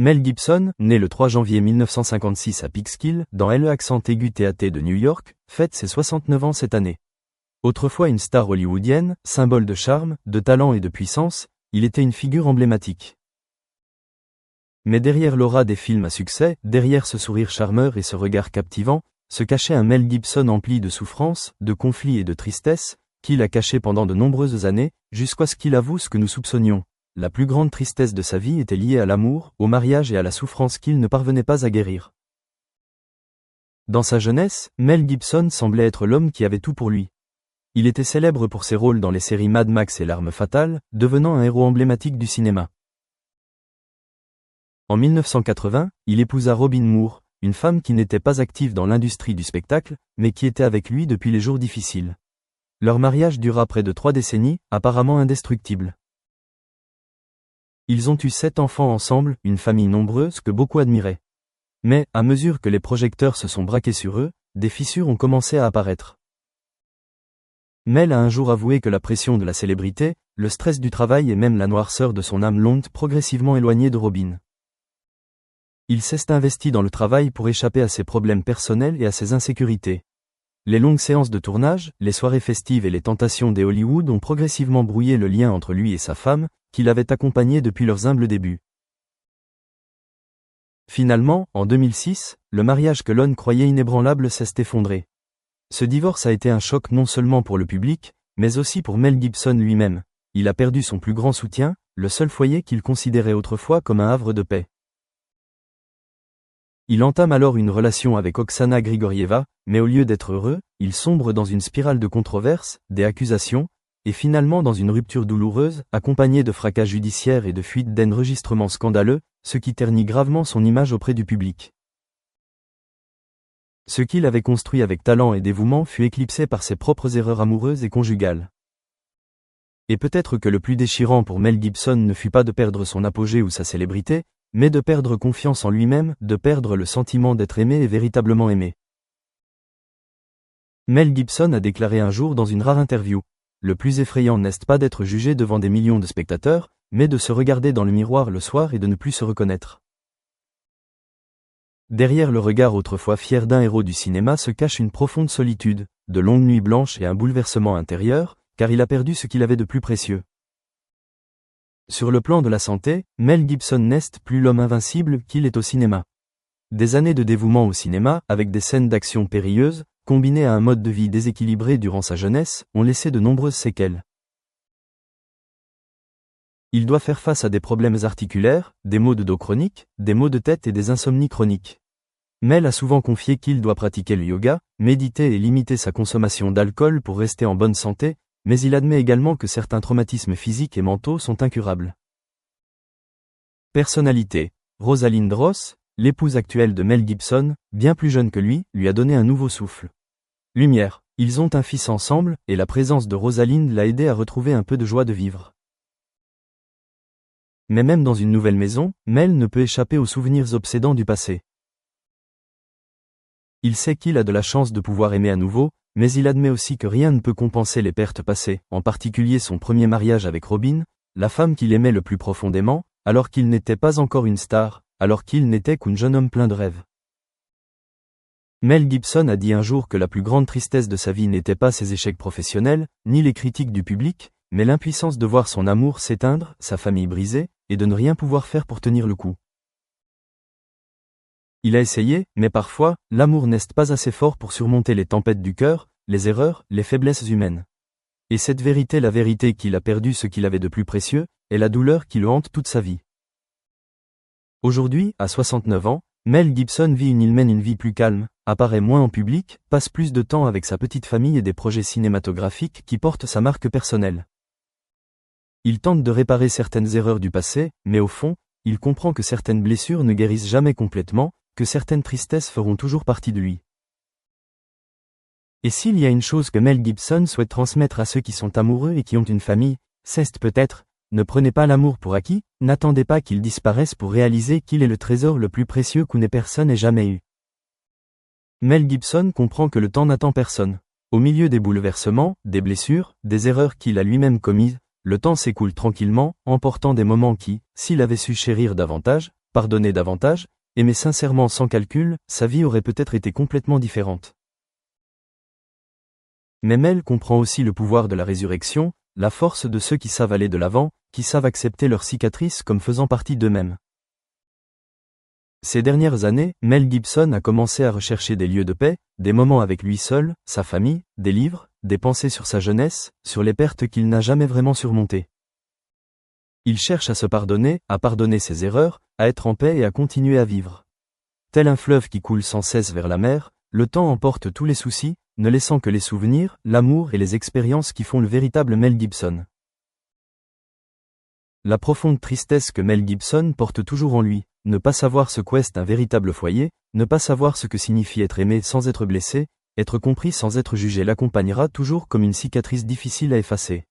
Mel Gibson, né le 3 janvier 1956 à Peekskill, dans le accent aigu TAT de New York, fête ses 69 ans cette année. Autrefois une star hollywoodienne, symbole de charme, de talent et de puissance, il était une figure emblématique. Mais derrière l'aura des films à succès, derrière ce sourire charmeur et ce regard captivant, se cachait un Mel Gibson empli de souffrances, de conflits et de tristesse, qu'il a caché pendant de nombreuses années, jusqu'à ce qu'il avoue ce que nous soupçonnions. La plus grande tristesse de sa vie était liée à l'amour, au mariage et à la souffrance qu'il ne parvenait pas à guérir. Dans sa jeunesse, Mel Gibson semblait être l'homme qui avait tout pour lui. Il était célèbre pour ses rôles dans les séries Mad Max et L'Arme Fatale, devenant un héros emblématique du cinéma. En 1980, il épousa Robin Moore, une femme qui n'était pas active dans l'industrie du spectacle, mais qui était avec lui depuis les jours difficiles. Leur mariage dura près de 3 décennies, apparemment indestructible. Ils ont eu 7 enfants ensemble, une famille nombreuse que beaucoup admiraient. Mais, à mesure que les projecteurs se sont braqués sur eux, des fissures ont commencé à apparaître. Mel a un jour avoué que la pression de la célébrité, le stress du travail et même la noirceur de son âme l'ont progressivement éloigné de Robin. Il s'est investi dans le travail pour échapper à ses problèmes personnels et à ses insécurités. Les longues séances de tournage, les soirées festives et les tentations des Hollywood ont progressivement brouillé le lien entre lui et sa femme, qu'il avait accompagné depuis leurs humbles débuts. Finalement, en 2006, le mariage que l'on croyait inébranlable s'est effondré. Ce divorce a été un choc non seulement pour le public, mais aussi pour Mel Gibson lui-même. Il a perdu son plus grand soutien, le seul foyer qu'il considérait autrefois comme un havre de paix. Il entame alors une relation avec Oksana Grigorieva, mais au lieu d'être heureux, il sombre dans une spirale de controverses, des accusations, et finalement dans une rupture douloureuse, accompagnée de fracas judiciaires et de fuites d'enregistrements scandaleux, ce qui ternit gravement son image auprès du public. Ce qu'il avait construit avec talent et dévouement fut éclipsé par ses propres erreurs amoureuses et conjugales. Et peut-être que le plus déchirant pour Mel Gibson ne fut pas de perdre son apogée ou sa célébrité, mais de perdre confiance en lui-même, de perdre le sentiment d'être aimé et véritablement aimé. Mel Gibson a déclaré un jour dans une rare interview: « Le plus effrayant n'est pas d'être jugé devant des millions de spectateurs, mais de se regarder dans le miroir le soir et de ne plus se reconnaître. » Derrière le regard autrefois fier d'un héros du cinéma se cache une profonde solitude, de longues nuits blanches et un bouleversement intérieur, car il a perdu ce qu'il avait de plus précieux. Sur le plan de la santé, Mel Gibson n'est plus l'homme invincible qu'il est au cinéma. Des années de dévouement au cinéma, avec des scènes d'action périlleuses, combinées à un mode de vie déséquilibré durant sa jeunesse, ont laissé de nombreuses séquelles. Il doit faire face à des problèmes articulaires, des maux de dos chroniques, des maux de tête et des insomnies chroniques. Mel a souvent confié qu'il doit pratiquer le yoga, méditer et limiter sa consommation d'alcool pour rester en bonne santé, mais il admet également que certains traumatismes physiques et mentaux sont incurables. Personnalité. Rosalind Ross, l'épouse actuelle de Mel Gibson, bien plus jeune que lui a donné un nouveau souffle. Lumière. Ils ont un fils ensemble, et la présence de Rosalind l'a aidé à retrouver un peu de joie de vivre. Mais même dans une nouvelle maison, Mel ne peut échapper aux souvenirs obsédants du passé. Il sait qu'il a de la chance de pouvoir aimer à nouveau, mais il admet aussi que rien ne peut compenser les pertes passées, en particulier son premier mariage avec Robin, la femme qu'il aimait le plus profondément, alors qu'il n'était pas encore une star, alors qu'il n'était qu'un jeune homme plein de rêves. Mel Gibson a dit un jour que la plus grande tristesse de sa vie n'était pas ses échecs professionnels, ni les critiques du public, mais l'impuissance de voir son amour s'éteindre, sa famille brisée, et de ne rien pouvoir faire pour tenir le coup. Il a essayé, mais parfois, l'amour n'est pas assez fort pour surmonter les tempêtes du cœur, les erreurs, les faiblesses humaines. Et cette vérité, la vérité qu'il a perdu ce qu'il avait de plus précieux, est la douleur qui le hante toute sa vie. Aujourd'hui, à 69 ans, Mel Gibson mène une vie plus calme, apparaît moins en public, passe plus de temps avec sa petite famille et des projets cinématographiques qui portent sa marque personnelle. Il tente de réparer certaines erreurs du passé, mais au fond, il comprend que certaines blessures ne guérissent jamais complètement, que certaines tristesses feront toujours partie de lui. Et s'il y a une chose que Mel Gibson souhaite transmettre à ceux qui sont amoureux et qui ont une famille, c'est peut-être: ne prenez pas l'amour pour acquis, n'attendez pas qu'il disparaisse pour réaliser qu'il est le trésor le plus précieux qu'une personne ait jamais eu. Mel Gibson comprend que le temps n'attend personne. Au milieu des bouleversements, des blessures, des erreurs qu'il a lui-même commises, le temps s'écoule tranquillement, emportant des moments qui, s'il avait su chérir davantage, pardonné davantage, aimé sincèrement sans calcul, sa vie aurait peut-être été complètement différente. Mais Mel comprend aussi le pouvoir de la résurrection, la force de ceux qui savent aller de l'avant, qui savent accepter leurs cicatrices comme faisant partie d'eux-mêmes. Ces dernières années, Mel Gibson a commencé à rechercher des lieux de paix, des moments avec lui seul, sa famille, des livres, des pensées sur sa jeunesse, sur les pertes qu'il n'a jamais vraiment surmontées. Il cherche à se pardonner, à pardonner ses erreurs, à être en paix et à continuer à vivre. Tel un fleuve qui coule sans cesse vers la mer, le temps emporte tous les soucis, ne laissant que les souvenirs, l'amour et les expériences qui font le véritable Mel Gibson. La profonde tristesse que Mel Gibson porte toujours en lui, ne pas savoir ce qu'est un véritable foyer, ne pas savoir ce que signifie être aimé sans être blessé, être compris sans être jugé l'accompagnera toujours comme une cicatrice difficile à effacer.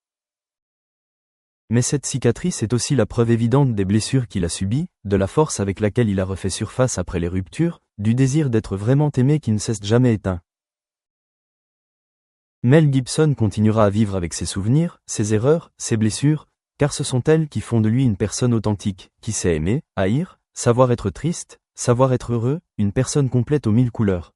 Mais cette cicatrice est aussi la preuve évidente des blessures qu'il a subies, de la force avec laquelle il a refait surface après les ruptures, du désir d'être vraiment aimé qui ne cesse jamais éteint. Mel Gibson continuera à vivre avec ses souvenirs, ses erreurs, ses blessures, car ce sont elles qui font de lui une personne authentique, qui sait aimer, haïr, savoir être triste, savoir être heureux, une personne complète aux 1000 couleurs.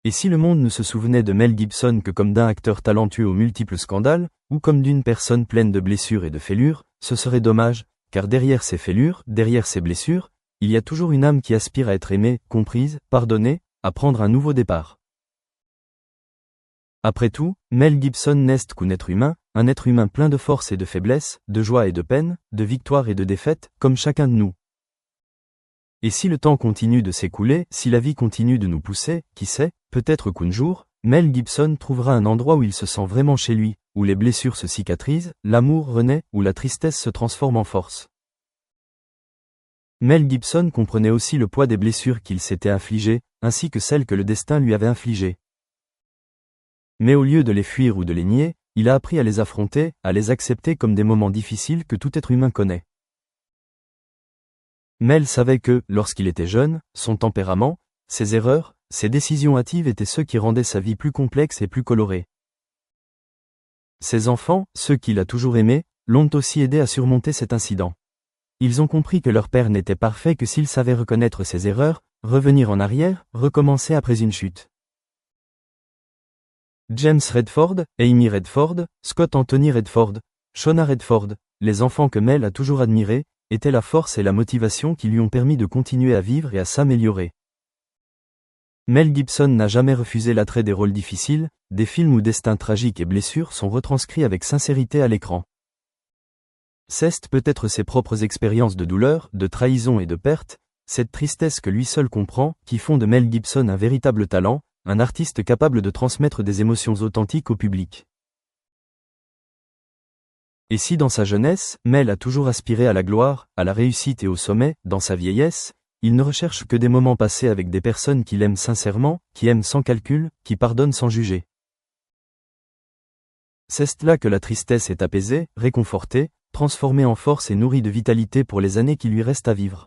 Et si le monde ne se souvenait de Mel Gibson que comme d'un acteur talentueux aux multiples scandales, ou comme d'une personne pleine de blessures et de fêlures, ce serait dommage, car derrière ces fêlures, derrière ces blessures, il y a toujours une âme qui aspire à être aimée, comprise, pardonnée, à prendre un nouveau départ. Après tout, Mel Gibson n'est qu'un être humain plein de force et de faiblesse, de joie et de peine, de victoire et de défaite, comme chacun de nous. Et si le temps continue de s'écouler, si la vie continue de nous pousser, qui sait, peut-être qu'un jour, Mel Gibson trouvera un endroit où il se sent vraiment chez lui, où les blessures se cicatrisent, l'amour renaît, où la tristesse se transforme en force. Mel Gibson comprenait aussi le poids des blessures qu'il s'était infligées, ainsi que celles que le destin lui avait infligées. Mais au lieu de les fuir ou de les nier, il a appris à les affronter, à les accepter comme des moments difficiles que tout être humain connaît. Mel savait que, lorsqu'il était jeune, son tempérament, ses erreurs, ses décisions hâtives étaient ceux qui rendaient sa vie plus complexe et plus colorée. Ses enfants, ceux qu'il a toujours aimés, l'ont aussi aidé à surmonter cet incident. Ils ont compris que leur père n'était parfait que s'il savait reconnaître ses erreurs, revenir en arrière, recommencer après une chute. James Redford, Amy Redford, Scott Anthony Redford, Shona Redford, les enfants que Mel a toujours admirés, étaient la force et la motivation qui lui ont permis de continuer à vivre et à s'améliorer. Mel Gibson n'a jamais refusé l'attrait des rôles difficiles, des films où destins tragiques et blessures sont retranscrits avec sincérité à l'écran. C'est peut-être ses propres expériences de douleur, de trahison et de perte, cette tristesse que lui seul comprend, qui font de Mel Gibson un véritable talent, un artiste capable de transmettre des émotions authentiques au public. Et si dans sa jeunesse, Mel a toujours aspiré à la gloire, à la réussite et au sommet, dans sa vieillesse, il ne recherche que des moments passés avec des personnes qu'il aime sincèrement, qui aiment sans calcul, qui pardonnent sans juger. C'est là que la tristesse est apaisée, réconfortée, transformée en force et nourrie de vitalité pour les années qui lui restent à vivre.